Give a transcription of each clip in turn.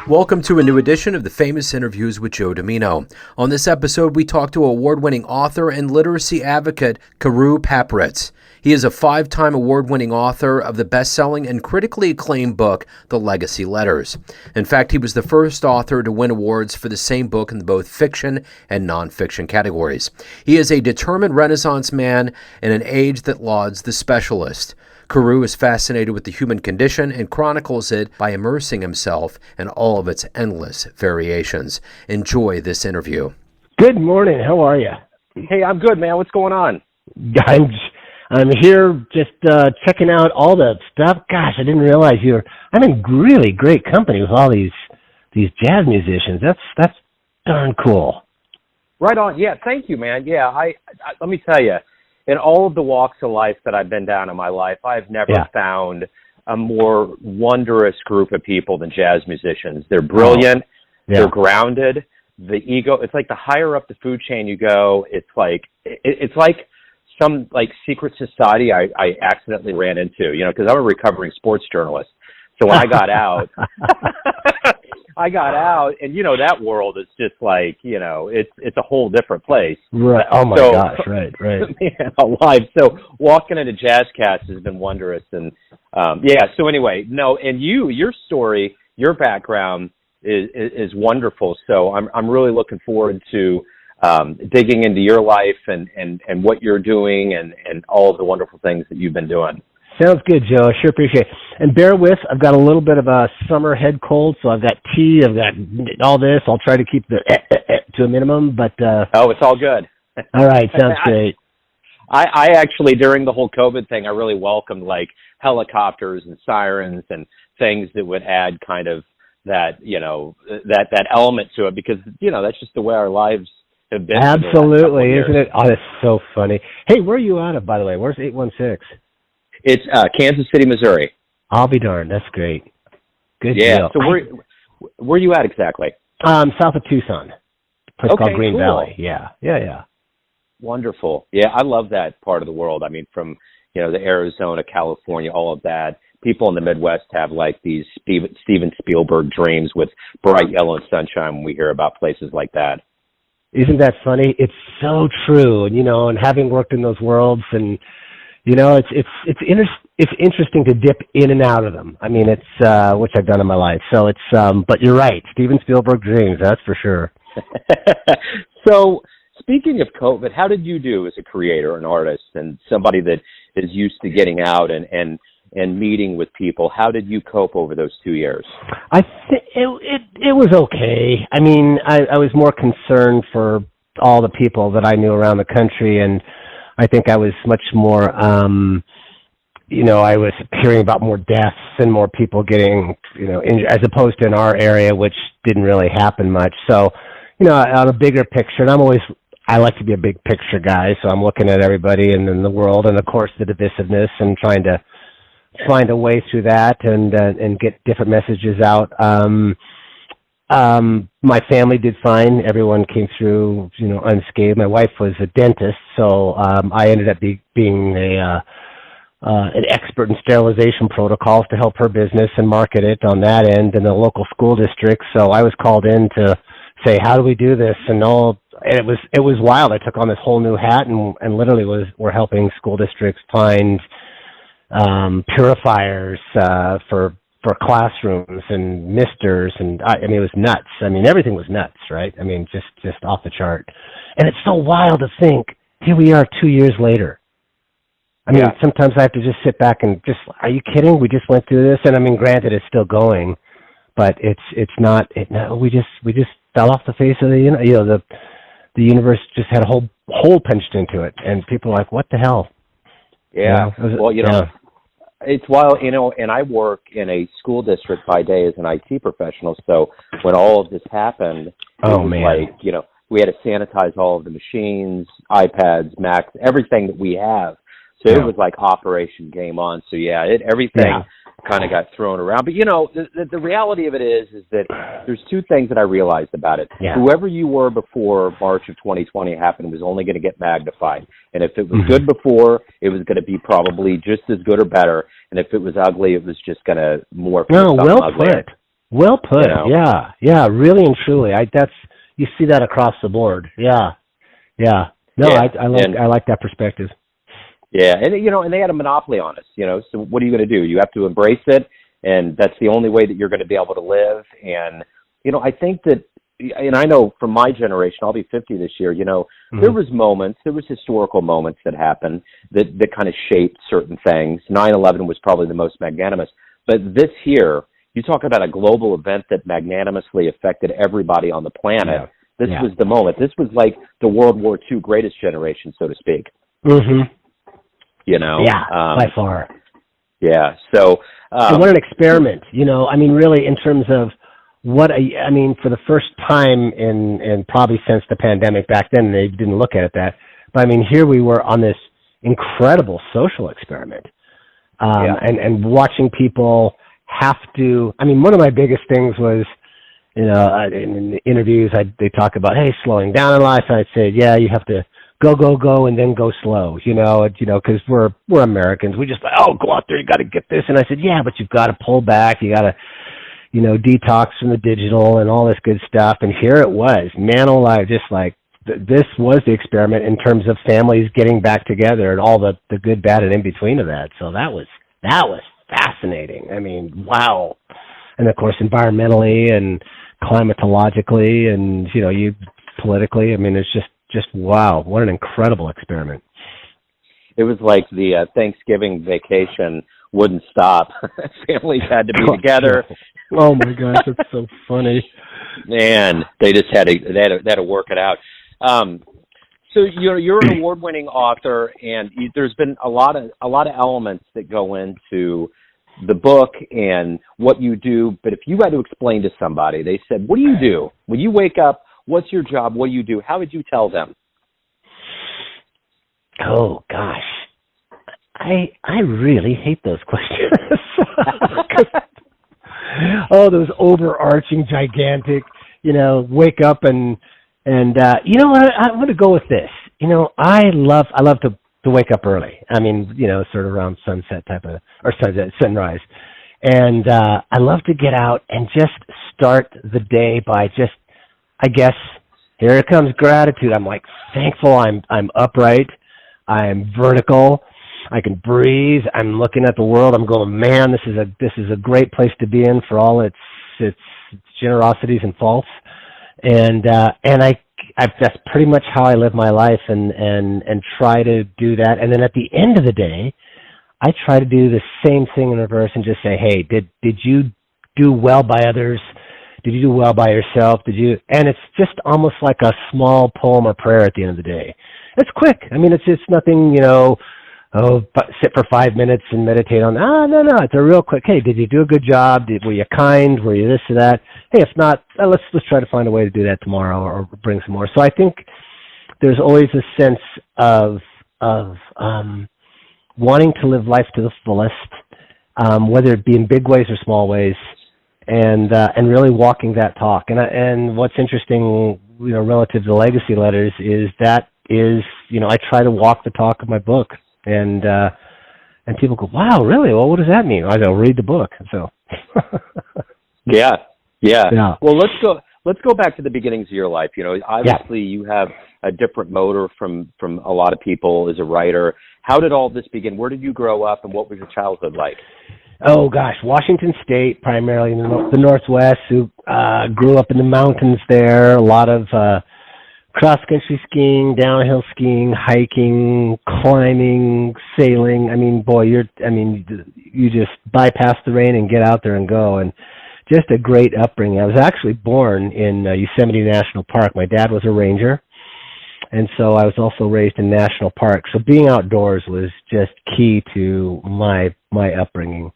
Welcome to a new edition of the Famous Interviews with Joe Dimino. On this episode, we talk to award-winning author and literacy advocate Carew Papritz. He is a 5-time award-winning author of the bestselling and critically acclaimed book, The Legacy Letters. In fact, he was the first author to win awards for the same book in both fiction and nonfiction categories. He is a determined Renaissance man in an age that lauds the specialist. Carew is fascinated with the human condition and chronicles it by immersing himself in all of its endless variations. Enjoy this interview. Good morning. How are you? Hey, I'm good, man. What's going on? I'm here just checking out all the stuff. Gosh, I didn't realize I'm in really great company with all these jazz musicians. That's darn cool. Right on. Yeah, thank you, man. Yeah, I let me tell you, in all of the walks of life that I've been down in my life, I've never found a more wondrous group of people than jazz musicians. They're brilliant. They're grounded. The ego, it's like the higher up the food chain you go, it's like some like secret society I accidentally ran into, because I'm a recovering sports journalist. So when I got out, and that world is just like, it's a whole different place. Right. Oh my gosh. Right. Man, alive. So walking into Jazzcast has been wondrous. And so anyway, and your story, your background is wonderful. So I'm really looking forward to digging into your life and what you're doing and all of the wonderful things that you've been doing. Sounds good, Joe. I sure appreciate it. And bear with, I've got a little bit of a summer head cold, so I've got tea, I've got all this. I'll try to keep the to a minimum, but... it's all good. All right, sounds great. I actually, during the whole COVID thing, I really welcomed, like, helicopters and sirens and things that would add kind of that, that element to it, because, that's just the way our lives have been. Absolutely, isn't it? Oh, that's so funny. Hey, where are you out of, by the way? Where's 816? It's Kansas City, Missouri. I'll be darned. That's great. Good deal. So where are you at exactly? South of Tucson. A place called Green Valley. Yeah. Wonderful. Yeah, I love that part of the world. I mean, from, the Arizona, California, all of that. People in the Midwest have like these Steven Spielberg dreams with bright yellow sunshine when we hear about places like that. Isn't that funny? It's so true. And having worked in those worlds and, it's interesting to dip in and out of them. I mean, it's which I've done in my life. So it's but you're right, Steven Spielberg dreams, that's for sure. So speaking of COVID, how did you do as a creator, an artist, and somebody that is used to getting out and meeting with people? How did you cope over those 2 years? I think it was okay. I mean, I was more concerned for all the people that I knew around the country, and I think I was much more, I was hearing about more deaths and more people getting, injured, as opposed to in our area, which didn't really happen much. So, on a bigger picture, and I like to be a big picture guy, so I'm looking at everybody and in the world, and of course the divisiveness, and trying to find a way through that and get different messages out. My family did fine. Everyone came through, unscathed. My wife was a dentist, so I ended up being an expert in sterilization protocols to help her business and market it on that end in the local school district. So I was called in to say, how do we do this? And it was wild. I took on this whole new hat and literally we're helping school districts find purifiers for classrooms and misters, and I mean, it was nuts. I mean, everything was nuts, right? I mean, just off the chart. And it's so wild to think, here we are 2 years later. I mean, sometimes I have to just sit back and are you kidding? We just went through this, and I mean, granted, it's still going, but it's not. We just fell off the face of the the universe just had a whole hole punched into it, and people are like, what the hell? Yeah. It's wild, and I work in a school district by day as an IT professional. So when all of this happened, we had to sanitize all of the machines, iPads, Macs, everything that we have. So it was like Operation Game On. So everything kind of got thrown around. But the reality of it is that there's two things that I realized about it. Yeah. Whoever you were before March of 2020 happened was only going to get magnified. And if it was good before, it was going to be probably just as good or better. And if it was ugly, it was just going to morph into something ugly. Well put. You know? Yeah, really and truly. You see that across the board. Yeah. No, yeah. I like that perspective. Yeah, and and they had a monopoly on us. So what are you going to do? You have to embrace it, and that's the only way that you're going to be able to live. And I think that, and I know from my generation, I'll be 50 this year. There was historical moments that happened that kind of shaped certain things. 9/11 was probably the most magnanimous, but this here, you talk about a global event that magnanimously affected everybody on the planet. Yeah. This was the moment. This was like the World War II greatest generation, so to speak. Mm-hmm. Yeah, by far. Yeah. So, and what an experiment, really in terms of for the first time in probably since the pandemic back then, they didn't look at it that, but here we were on this incredible social experiment. And watching people have to, one of my biggest things was, in interviews, they talk about, hey, slowing down in life. And I'd say, yeah, you have to go, and then go slow, because we're Americans. We just, go out there, you got to get this. And I said, yeah, but you've got to pull back. You got to, detox from the digital and all this good stuff. And here it was, man alive, just like, this was the experiment in terms of families getting back together and all the good, bad, and in between of that. So that was fascinating. Wow. And of course, environmentally and climatologically and, you politically, it's just wow. What an incredible experiment. It was like the Thanksgiving vacation wouldn't stop. Families had to be together. Oh my gosh, that's so funny. Man, they just had to work it out. So you're an award-winning author, and there's been a lot of elements that go into the book and what you do. But if you had to explain to somebody, they said, "What do you do when you wake up? What's your job? What do you do?" How would you tell them? Oh gosh, I really hate those questions. Those overarching, gigantic, wake up and I'm going to go with this. I love to wake up early. Sort of around sunset sunrise. And I love to get out and just start the day by I guess, here it comes, gratitude. I'm like thankful I'm upright. I'm vertical. I can breathe. I'm looking at the world. I'm going, man, this is a great place to be in for all its generosities and faults. And that's pretty much how I live my life and try to do that. And then at the end of the day, I try to do the same thing in reverse and just say, hey, did you do well by others? Did you do well by yourself? And it's just almost like a small poem or prayer at the end of the day. It's quick. It's nothing, sit for 5 minutes and meditate on, no. It's a real quick, hey, did you do a good job? Were you kind? Were you this or that? Hey, if not, let's try to find a way to do that tomorrow or bring some more. So I think there's always a sense of wanting to live life to the fullest, whether it be in big ways or small ways, and really walking that talk. And what's interesting, relative to the legacy letters is I try to walk the talk of my book. And people go, wow, really? Well, what does that mean? I go, read the book. So, yeah. Well, let's go back to the beginnings of your life. Obviously you have a different motor from a lot of people as a writer. How did all this begin? Where did you grow up, and what was your childhood like? Oh gosh, Washington State, primarily in the Northwest. Who grew up in the mountains there. A lot of cross-country skiing, downhill skiing, hiking, climbing, sailing. You just bypass the rain and get out there and go. And just a great upbringing. I was actually born in Yosemite National Park. My dad was a ranger, and so I was also raised in national parks. So being outdoors was just key to my upbringing.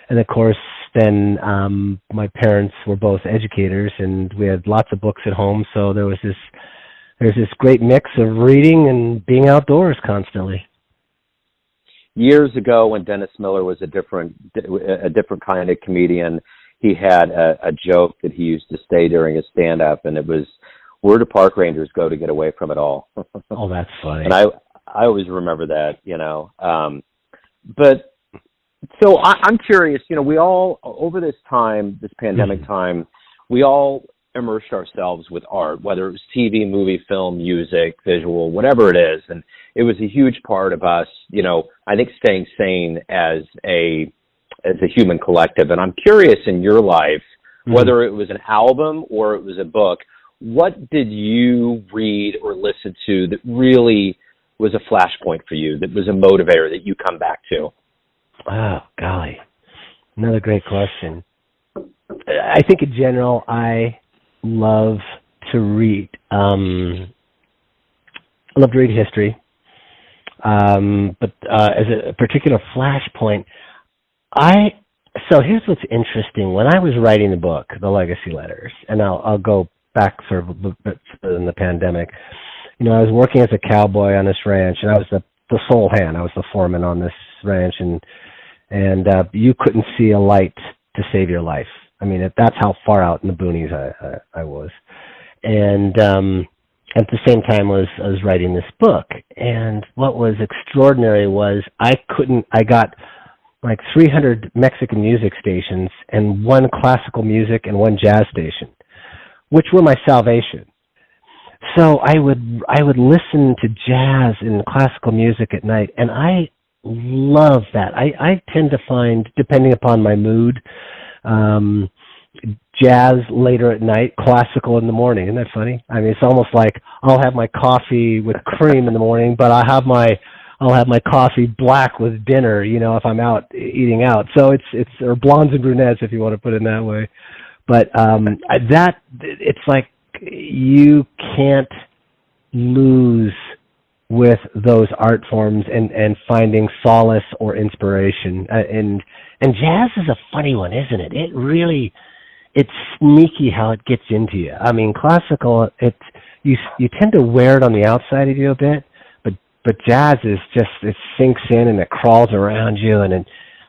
And of course, then my parents were both educators, and we had lots of books at home. So there's this great mix of reading and being outdoors constantly. Years ago, when Dennis Miller was a different kind of comedian, he had a joke that he used to say during his stand-up, and it was, "Where do park rangers go to get away from it all?" Oh, that's funny. And I always remember that, But So I'm curious, we all, over this time, this pandemic time, we all immersed ourselves with art, whether it was TV, movie, film, music, visual, whatever it is. And it was a huge part of us, I think staying sane as a human collective. And I'm curious in your life, whether it was an album or it was a book, what did you read or listen to that really was a flashpoint for you, that was a motivator that you come back to? Oh, golly. Another great question. I think in general, I love to read. I love to read history. But as a particular flashpoint, so here's what's interesting. When I was writing the book, The Legacy Letters, and I'll go back sort of a bit in the pandemic, I was working as a cowboy on this ranch, and I was the sole hand. I was the foreman on this ranch, and you couldn't see a light to save your life. I mean, that's how far out in the boonies I was. And at the same time I was writing this book. And what was extraordinary was I got like 300 Mexican music stations and one classical music and one jazz station, which were my salvation. So I would listen to jazz and classical music at night, and I love that. I tend to find, depending upon my mood, jazz later at night, classical in the morning. Isn't that funny? I mean, it's almost like I'll have my coffee with cream in the morning, but I'll have my coffee black with dinner, if I'm out eating out. So it's or blondes and brunettes, if you want to put it in that way. But it's like you can't lose with those art forms and finding solace or inspiration. And jazz is a funny one, isn't it? It's sneaky how it gets into you. I mean, classical, you tend to wear it on the outside of you a bit, but jazz is just, it sinks in and it crawls around you, and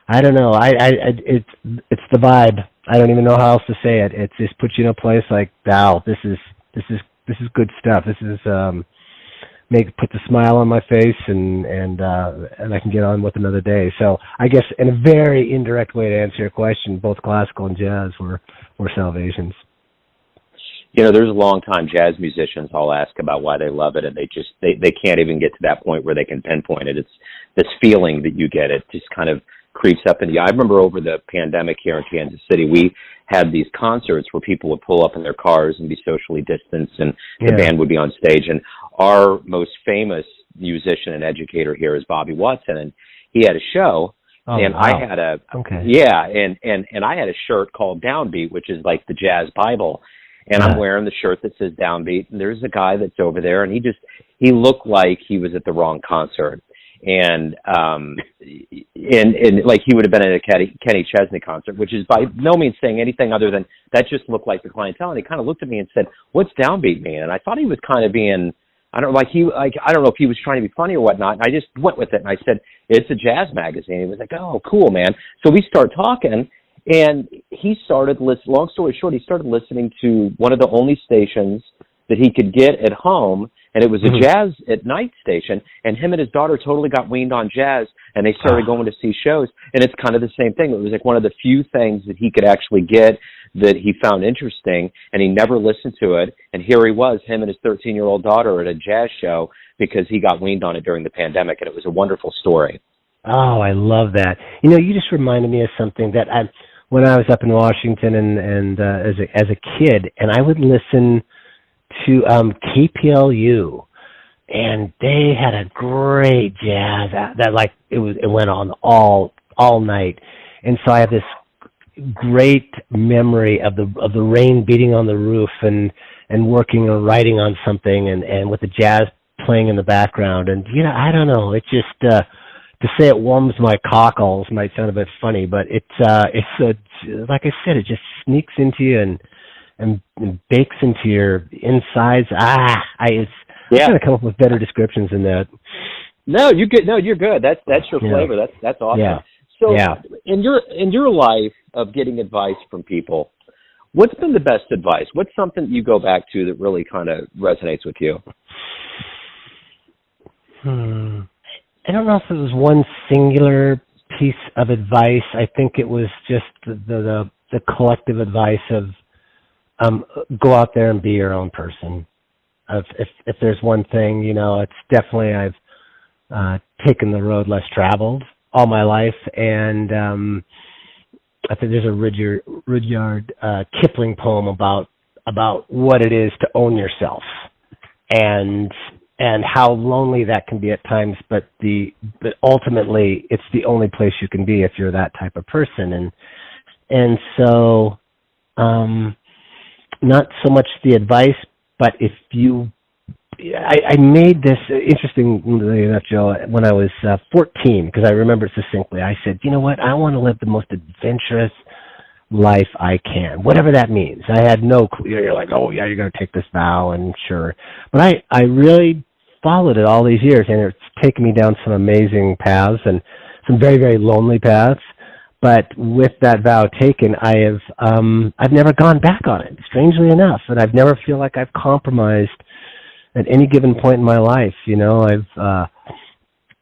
I don't know. It's the vibe. I don't even know how else to say it. It just puts you in a place like, wow, this is good stuff. This is put the smile on my face, and I can get on with another day. So I guess in a very indirect way to answer your question, both classical and jazz were salvations. There's a long time jazz musicians I'll ask about why they love it, and they can't even get to that point where they can pinpoint it. It's this feeling that you get. It just kind of creeps up into you. I remember over the pandemic here in Kansas City, we had these concerts where people would pull up in their cars and be socially distanced, and the band would be on stage. And our most famous musician and educator here is Bobby Watson, and he had a show. Oh, and wow. I had and I had a shirt called Downbeat, which is like the jazz Bible. And I'm wearing the shirt that says Downbeat, and there's a guy that's over there, and he looked like he was at the wrong concert. And like he would have been at a Kenny Chesney concert, which is by no means saying anything other than that just looked like the clientele. And he kind of looked at me and said, "What's Downbeat mean?" And I thought he was kind of being, I don't know if he was trying to be funny or whatnot. And I just went with it, and I said, "It's a jazz magazine." He was like, "Oh, cool, man." So we start talking, and he started listening. Long story short, he started listening to one of the only stations that he could get at home, and it was a jazz at night station, and him and his daughter totally got weaned on jazz, and they started going to see shows, and it's kind of the same thing. It was like one of the few things that he could actually get that he found interesting, and he never listened to it, and here he was, him and his 13-year-old daughter at a jazz show because he got weaned on it during the pandemic, and it was a wonderful story. Oh, I love that. You just reminded me of something that when I was up in Washington and as a kid, and I would listen to KPLU, and they had a great jazz that like it went on all night, and so I have this great memory of the rain beating on the roof and working or writing on something and with the jazz playing in the background, and I don't know, it just to say it warms my cockles might sound a bit funny, but it's like I said, it just sneaks into you and bakes into your insides. I'm trying to come up with better descriptions than that. No, you're good. That's your flavor. That's awesome. Yeah. So in your life of getting advice from people, what's been the best advice? What's something you go back to that really kind of resonates with you? I don't know if it was one singular piece of advice. I think it was just the collective advice of go out there and be your own person. If there's one thing, it's definitely I've taken the road less traveled all my life, and I think there's a Rudyard Kipling poem about what it is to own yourself, and how lonely that can be at times, but ultimately it's the only place you can be if you're that type of person, and so not so much the advice, but if you, I made this, interestingly enough, Joe, when I was 14, because I remember it succinctly. I said, you know what, I want to live the most adventurous life I can, whatever that means. I had no clue. You're like, oh yeah, you're going to take this vow, and sure. But I really followed it all these years, and it's taken me down some amazing paths and some very, very lonely paths. But with that vow taken, I've never gone back on it, strangely enough, and I've never feel like I've compromised at any given point in my life.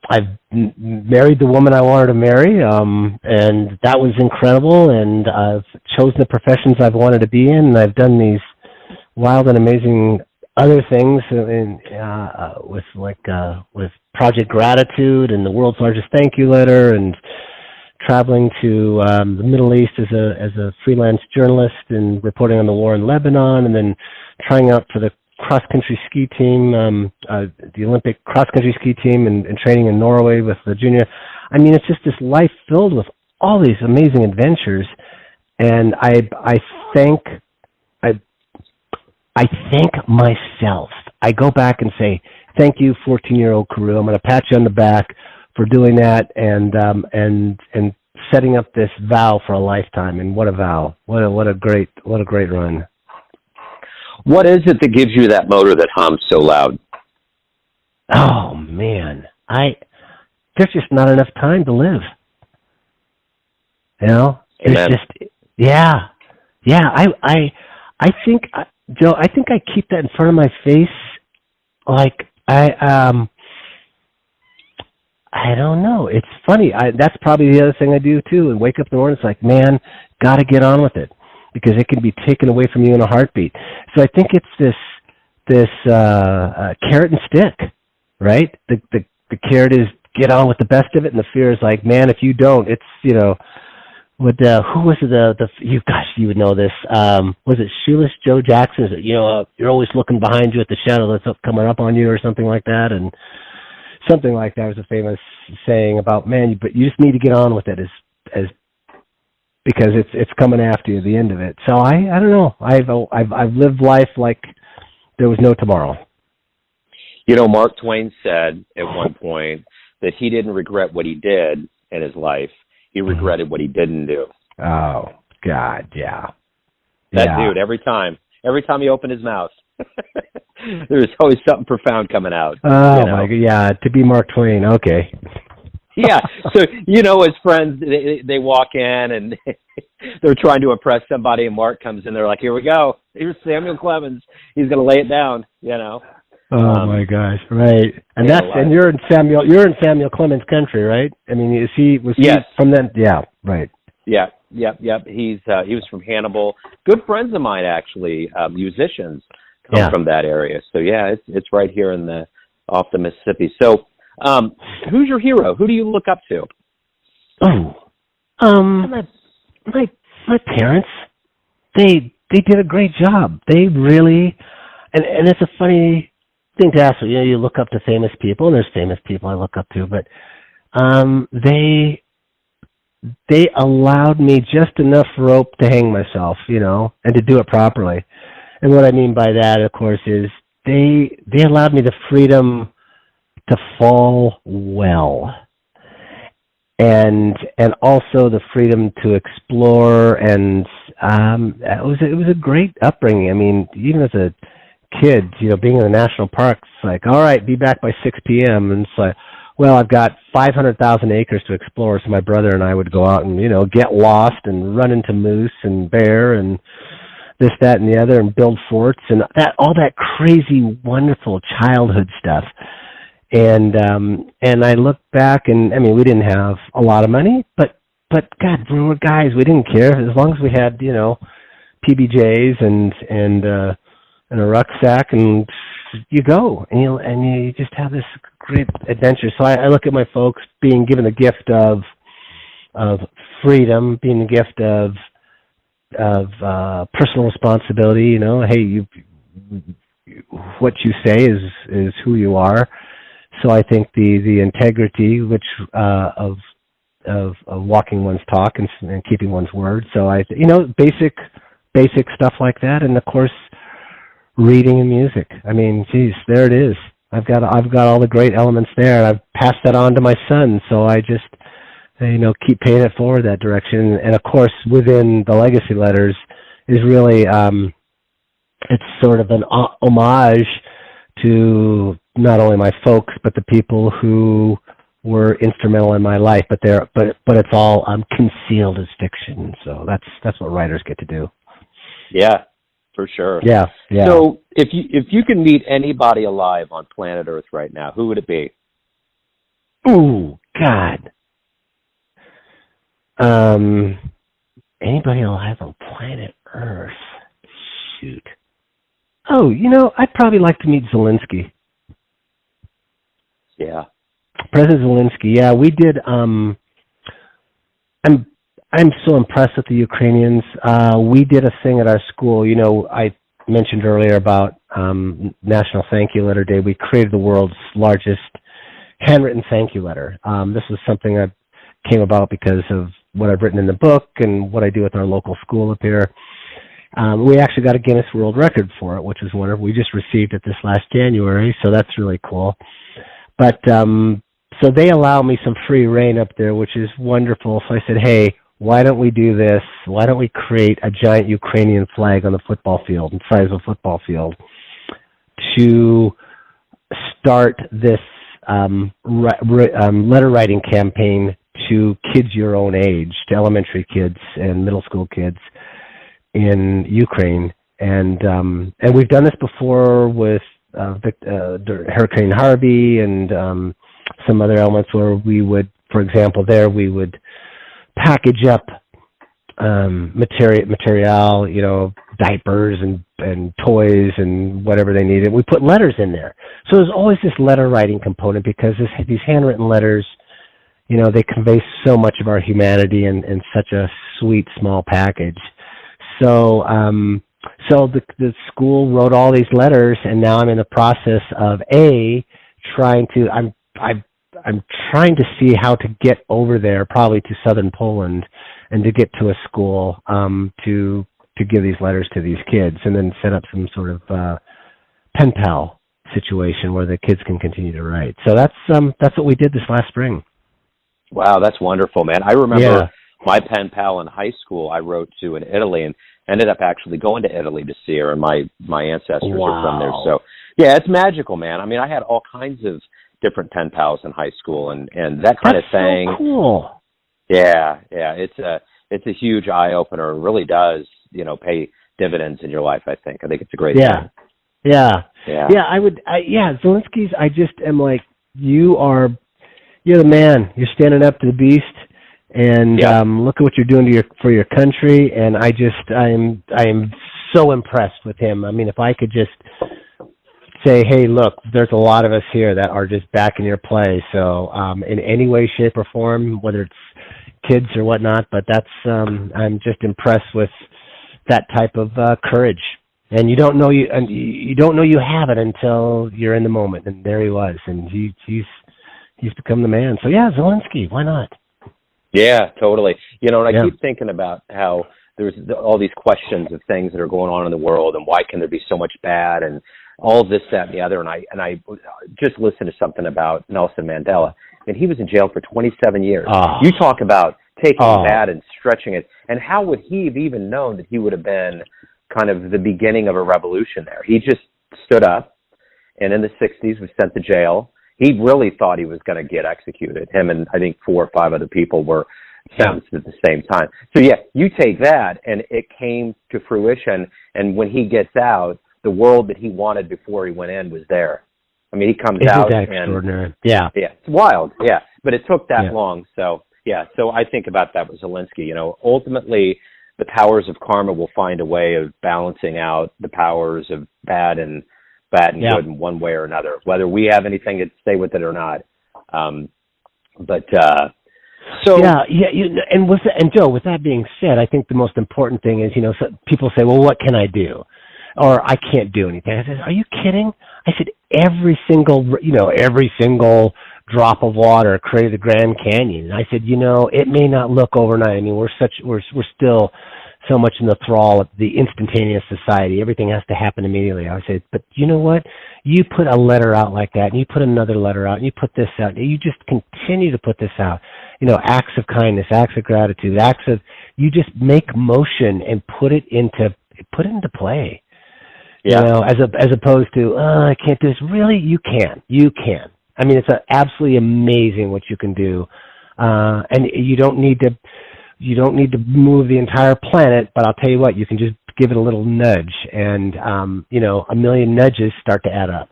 I've married the woman I wanted to marry, and that was incredible. And I've chosen the professions I've wanted to be in, and I've done these wild and amazing other things with Project Gratitude and the world's largest thank you letter, and traveling to the Middle East as a freelance journalist and reporting on the war in Lebanon, and then trying out for the cross-country ski team, the Olympic cross-country ski team, and training in Norway with the junior. I mean, it's just this life filled with all these amazing adventures, and I thank myself. I go back and say, thank you, 14-year-old Carew. I'm going to pat you on the back for doing that, and setting up this vow for a lifetime. And what a vow! What a great run. What is it that gives you that motor that hums so loud? Oh man, there's just not enough time to live. It's just, yeah. I think, Joe, I keep that in front of my face. Like I don't know. It's funny. That's probably the other thing I do too. And wake up in the morning, it's like, man, got to get on with it, because it can be taken away from you in a heartbeat. So I think it's this carrot and stick, right? The carrot is get on with the best of it, and the fear is like, man, if you don't, it's, who was it? You would know this. Was it Shoeless Joe Jackson? Is it, you're always looking behind you at the shadow that's coming up on you, or something like that, and something like that was a famous saying about, man, but you just need to get on with it as because it's coming after you, the end of it. So I don't know. I've lived life like there was no tomorrow. Mark Twain said at one point that he didn't regret what he did in his life. He regretted what he didn't do. Oh God, yeah. Dude, every time he opened his mouth, there's always something profound coming out. Oh my God, yeah. To be Mark Twain, okay. Yeah, so his friends, they walk in and they're trying to impress somebody, and Mark comes in. They're like, "Here we go. Here's Samuel Clemens. He's going to lay it down." Oh my gosh, right. And you're in Samuel Clemens country, right? I mean, was he from then? Yeah, right. Yeah, yep. He was from Hannibal. Good friends of mine, actually, musicians come from that area. So yeah, it's right here off the Mississippi. So. Who's your hero? Who do you look up to? My parents. They did a great job. They really, and it's a funny thing to ask. You look up to famous people, and there's famous people I look up to, but they allowed me just enough rope to hang myself, and to do it properly. And what I mean by that, of course, is they allowed me the freedom to fall well, and also the freedom to explore, and it was a great upbringing. I mean, even as a kid, being in the national parks, it's like, all right, be back by 6 p.m. and it's like, well, I've got 500,000 acres to explore, so my brother and I would go out and get lost and run into moose and bear and this, that, and the other, and build forts and all that crazy, wonderful childhood stuff. And I look back, and I mean, we didn't have a lot of money, but God, we were guys. We didn't care as long as we had, PBJs and a rucksack, and you go, and you just have this great adventure. So I look at my folks being given the gift of freedom, being the gift of personal responsibility. Hey, what you say is who you are. So I think the integrity, which of walking one's talk and keeping one's word. So basic stuff like that, and of course, reading and music. I mean, geez, there it is. I've got all the great elements there, and I've passed that on to my son. So I just keep paying it forward that direction. And of course, within the legacy letters is really it's sort of an homage to not only my folks but the people who were instrumental in my life. But it's all concealed as fiction. So that's what writers get to do. Yeah, for sure. Yeah. So if you can meet anybody alive on planet Earth right now, who would it be? Ooh, God. Anybody alive on planet Earth? Shoot. Oh, I'd probably like to meet Zelensky. Yeah. President Zelensky. Yeah, we did. I'm so impressed with the Ukrainians. We did a thing at our school. I mentioned earlier about National Thank You Letter Day. We created the world's largest handwritten thank you letter. This was something that came about because of what I've written in the book and what I do with our local school up here. We actually got a Guinness World Record for it, which is wonderful. We just received it this last January, so that's really cool. But so they allow me some free reign up there, which is wonderful. So I said, hey, why don't we do this? Why don't we create a giant Ukrainian flag on the football field, the size of a football field, to start this letter writing campaign to kids your own age, to elementary kids and middle school kids in Ukraine. And we've done this before with Hurricane Harvey and some other elements where we would, for example, we would package up material, diapers and toys and whatever they needed. We put letters in there. So there's always this letter writing component because these handwritten letters, they convey so much of our humanity in such a sweet small package. So the school wrote all these letters, and now I'm in the process of I'm trying to see how to get over there, probably to southern Poland, and to get to a school to give these letters to these kids, and then set up some sort of pen pal situation where the kids can continue to write. So that's what we did this last spring. Wow, that's wonderful, man. I remember my pen pal in high school I wrote to in Italy, and ended up actually going to Italy to see her, and my ancestors are from there. So yeah, it's magical, man. I mean, I had all kinds of different pen pals in high school, and that kind of thing. So cool. Yeah, it's a huge eye opener. It really does, pay dividends in your life. I think it's a great thing. Yeah. Zelensky's. I just am like, you're the man. You're standing up to the beast, and look at what you're doing for your country. And I am so impressed with him. I mean, if I could just say, hey, look, there's a lot of us here that are just backing your play. So in any way, shape, or form, whether it's kids or whatnot, but that's I'm just impressed with that type of courage. And you don't know you have it until you're in the moment. And there he was, and he's become the man. So yeah, Zelensky, why not? Yeah, totally. And I keep thinking about how there's all these questions of things that are going on in the world, and why can there be so much bad, and all this, that, and the other. And I just listened to something about Nelson Mandela, and he was in jail for 27 years. You talk about taking that and stretching it, and how would he have even known that he would have been kind of the beginning of a revolution there? He just stood up, and in the 60s was sent to jail. He really thought he was going to get executed. Him and I think 4 or 5 other people were sentenced at the same time. So yeah, you take that, and it came to fruition, and when he gets out, the world that he wanted before he went in was there. I mean, he comes Isn't out that extraordinary? Yeah, it's wild. Yeah, but it took that long. So so I think about that with Zelensky. You know, ultimately, the powers of karma will find a way of balancing out the powers of bad and good in one way or another, whether we have anything to say with it or not. And Joe, with that being said, I think the most important thing is, so people say, well, what can I do? Or I can't do anything. I said, are you kidding? I said, every single drop of water created the Grand Canyon. And I said, it may not look overnight. I mean, we're still so much in the thrall of the instantaneous society. Everything has to happen immediately. I said, but you know what? You put a letter out like that, and you put another letter out, and you put this out. You just continue to put this out. Acts of kindness, acts of gratitude, you just make motion and put it into play. Yeah. As opposed to, I can't do this. Really, you can. I mean, it's absolutely amazing what you can do, and you don't need to move the entire planet. But I'll tell you what, you can just give it a little nudge, and a million nudges start to add up.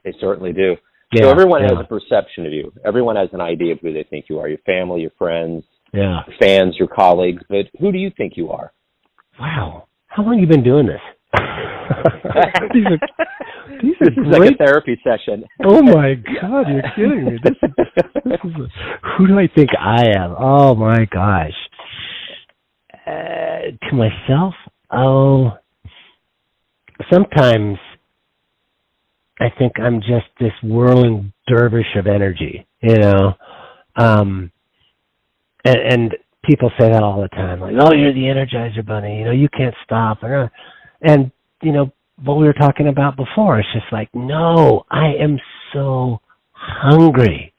They certainly do. So everyone has a perception of you. Everyone has an idea of who they think you are. Your family, your friends, your fans, your colleagues. But who do you think you are? Wow, how long have you been doing this? These are great. Like a therapy session. Oh my God, you're kidding me. This is who do I think I am? Oh my gosh. To myself? Oh, sometimes I think I'm just this whirling dervish of energy, and people say that all the time, like, oh, you're the Energizer Bunny, you can't stop. And, what we were talking about before, it's just like, no, I am so hungry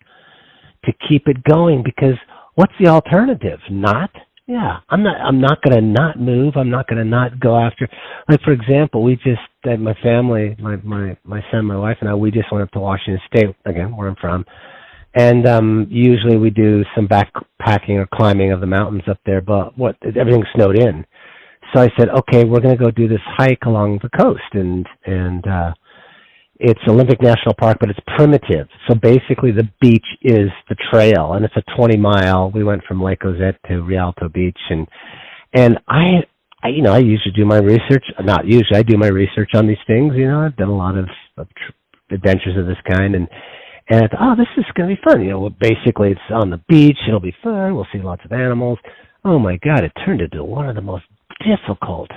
to keep it going, because what's the alternative? Not? Yeah, I'm not going to not move. I'm not going to not go after. Like, for example, we just, my family, my son, my wife, and I, we just went up to Washington State, again, where I'm from. And usually we do some backpacking or climbing of the mountains up there, but everything's snowed in. So I said, okay, we're going to go do this hike along the coast, and it's Olympic National Park, but it's primitive. So basically the beach is the trail, and it's a 20-mile. We went from Lake Ozette to Rialto Beach, and I usually do my research. Not usually, I do my research on these things. I've done a lot of adventures of this kind, and I thought, this is going to be fun. Basically it's on the beach. It'll be fun. We'll see lots of animals. Oh my God, it turned into one of the most difficult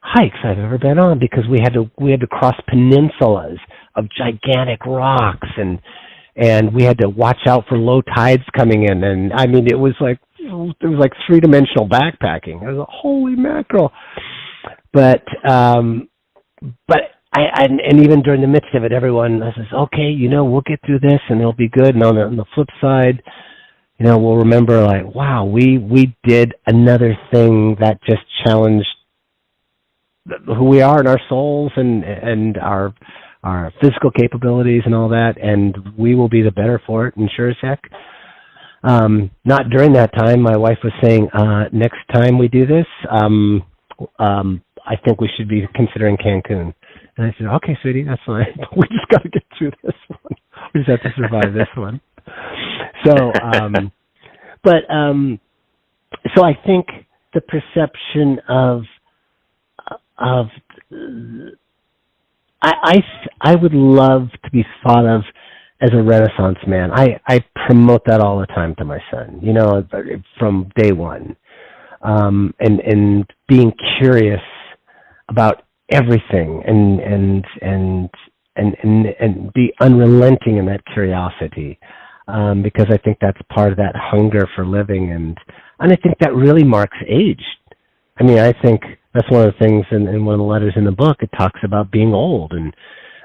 hikes I've ever been on, because we had to cross peninsulas of gigantic rocks, and we had to watch out for low tides coming in, and I mean it was like three-dimensional backpacking. I was like, holy mackerel. But even during the midst of it, everyone says, okay, we'll get through this and it'll be good. And on the flip side, we'll remember, like, wow, we did another thing that just challenged who we are and our souls and our physical capabilities and all that, and we will be the better for it, and sure as heck. Not during that time. My wife was saying, next time we do this, I think we should be considering Cancun. And I said, okay, sweetie, that's fine. We just got to get through this one. We just have to survive this one. So, so I think the perception of I would love to be thought of as a Renaissance man. I promote that all the time to my son, from day one, and being curious about everything, and be unrelenting in that curiosity, because I think that's part of that hunger for living, and I think that really marks age. I mean, I think that's one of the things in one of the letters in the book. It talks about being old, and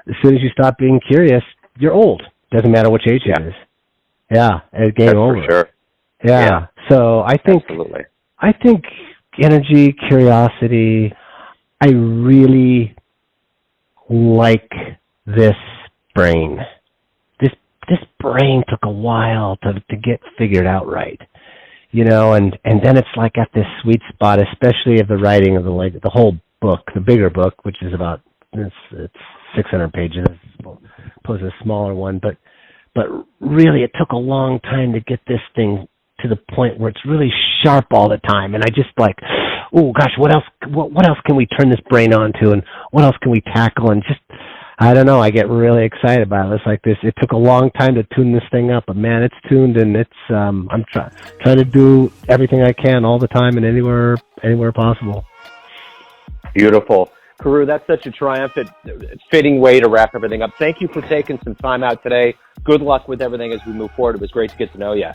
as soon as you stop being curious, you're old. Doesn't matter which age it is. Yeah, it's game over. For sure. Yeah. So I think absolutely. I think energy, curiosity. I really like this brain. This brain took a while to get figured out right, and then it's like at this sweet spot, especially of the writing of the whole book, the bigger book, which is about it's 600 pages as opposed to a smaller one. But really, it took a long time to get this thing to the point where it's really sharp all the time. And I just like, oh gosh, what else can we turn this brain on to, and what else can we tackle? And just, I don't know, I get really excited about it. It's like this. It took a long time to tune this thing up, but man, it's tuned, and it's, I'm trying to do everything I can all the time and anywhere possible. Beautiful. Carew, that's such a triumphant, fitting way to wrap everything up. Thank you for taking some time out today. Good luck with everything as we move forward. It was great to get to know you.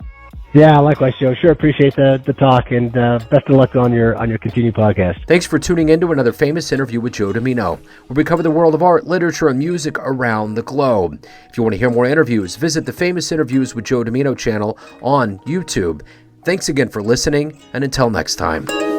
Yeah, likewise, Joe. Sure appreciate the talk, and best of luck on your continued podcast. Thanks for tuning in to another famous interview with Joe Dimino, where we cover the world of art, literature, and music around the globe. If you want to hear more interviews, visit the Famous Interviews with Joe Dimino channel on YouTube. Thanks again for listening, and until next time.